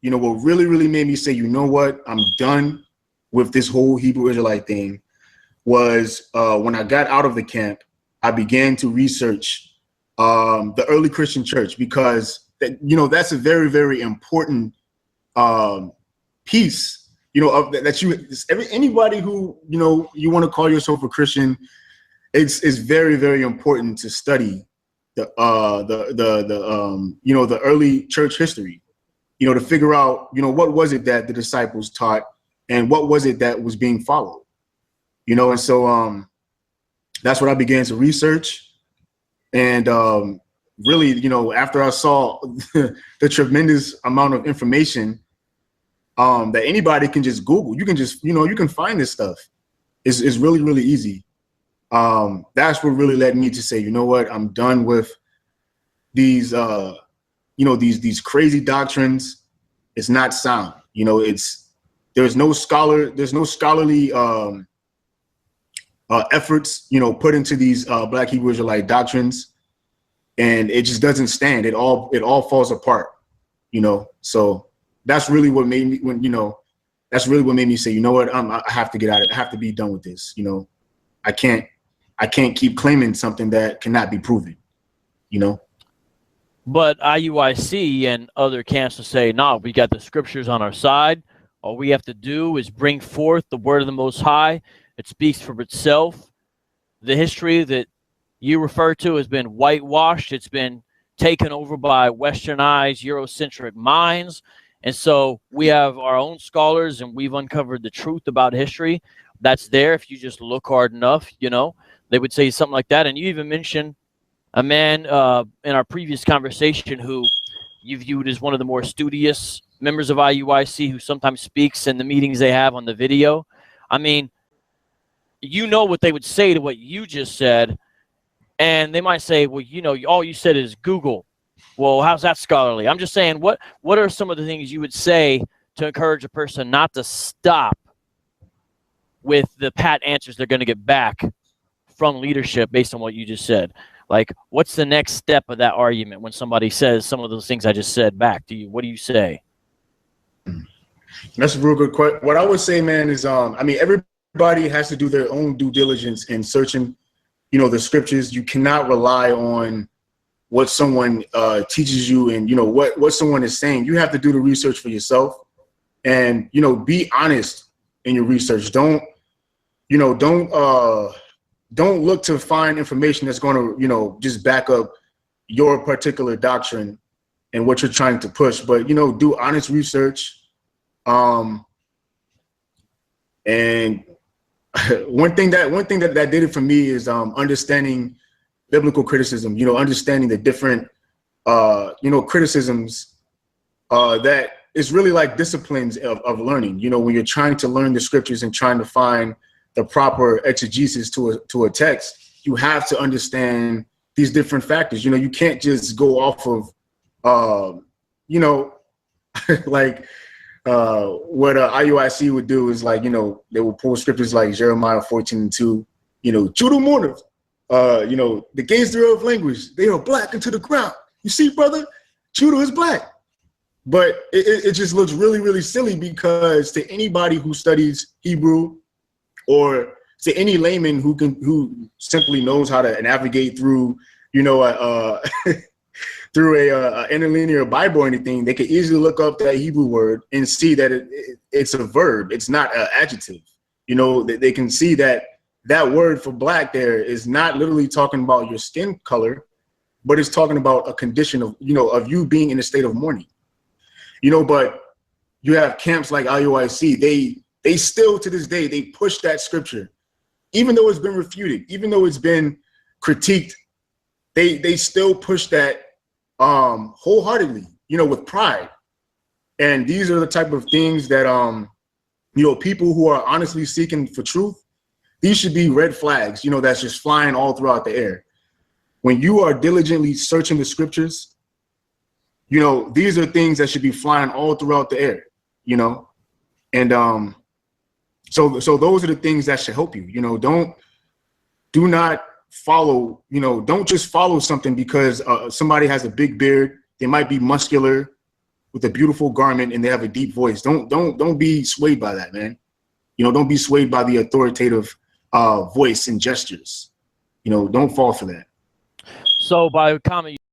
you know, what really made me say, you know what, I'm done with this whole Hebrew Israelite thing was when I got out of the camp, I began to research the early Christian church, because you know, that's a very important piece, you know, of that anybody who, you know, you want to call yourself a Christian, it's very important to study the you know, the early church history, you know, to figure out, you know, what was it that the disciples taught and what was it that was being followed, you know. And so that's what I began to research. And really, you know, after I saw the tremendous amount of information that anybody can just Google, you can just, you know, you can find this stuff. It's really easy. That's what really led me to say, you know what, I'm done with these, you know, these crazy doctrines. It's not sound. You know, there's no scholarly efforts, you know, put into these Black Hebrew Israelite doctrines, and it just doesn't stand. It all falls apart, you know. So that's really what made me, that's really what made me say, you know what, I have to get out of it. I have to be done with this. You know, I can't keep claiming something that cannot be proven, you know. But IUIC and other camps will say, no, we got the scriptures on our side. All we have to do is bring forth the word of the Most High. It speaks for itself. The history that you refer to has been whitewashed. It's been taken over by westernized, Eurocentric minds. And so we have our own scholars, and we've uncovered the truth about history. That's there if you just look hard enough, you know. They would say something like that. And you even mentioned a man in our previous conversation who you viewed as one of the more studious members of IUIC, who sometimes speaks in the meetings they have on the video. I mean, you know what they would say to what you just said, and they might say, well, you know, all you said is Google. Well, how's that scholarly? I'm just saying, what are some of the things you would say to encourage a person not to stop with the pat answers they're going to get back from leadership based on what you just said? Like, what's the next step of that argument when somebody says some of those things I just said back to you? What do you say? That's a real good question. What I would say, man, is, I mean, everybody has to do their own due diligence in searching, you know, the scriptures. You cannot rely on what someone teaches you and, you know, what someone is saying. You have to do the research for yourself and, you know, be honest in your research. Don't look to find information that's going to, you know, just back up your particular doctrine and what you're trying to push, but, you know, do honest research. And one thing that did it for me is understanding biblical criticism, you know, understanding the different, you know, criticisms that is really like disciplines of learning. You know, when you're trying to learn the scriptures and trying to find the proper exegesis to a text, you have to understand these different factors. You know, you can't just go off of, you know, like what IUIC would do is, like, you know, they will pull scriptures like Jeremiah 14:2, you know, Judah mourners, you know, the gains thereof language, they are black into the ground. You see, brother, Judah is black. But it just looks really silly, because to anybody who studies Hebrew, or to any layman who simply knows how to navigate through, you know, through a interlinear Bible or anything, they could easily look up that Hebrew word and see that it's a verb. It's not an adjective. You know, they can see that that word for black there is not literally talking about your skin color, but it's talking about a condition of, you know, of you being in a state of mourning. You know, but you have camps like IUIC, they still to this day, they push that scripture, even though it's been refuted, even though it's been critiqued, they still push that wholeheartedly, you know, with pride. And these are the type of things that, you know, people who are honestly seeking for truth, these should be red flags, you know, that's just flying all throughout the air. When you are diligently searching the scriptures, you know, these are things that should be flying all throughout the air, you know. And so those are the things that should help you. You know, do not follow, you know, don't just follow something because somebody has a big beard. They might be muscular, with a beautiful garment and they have a deep voice. Don't be swayed by that, man. You know, don't be swayed by the authoritative voice and gestures. You know, don't fall for that. So by comment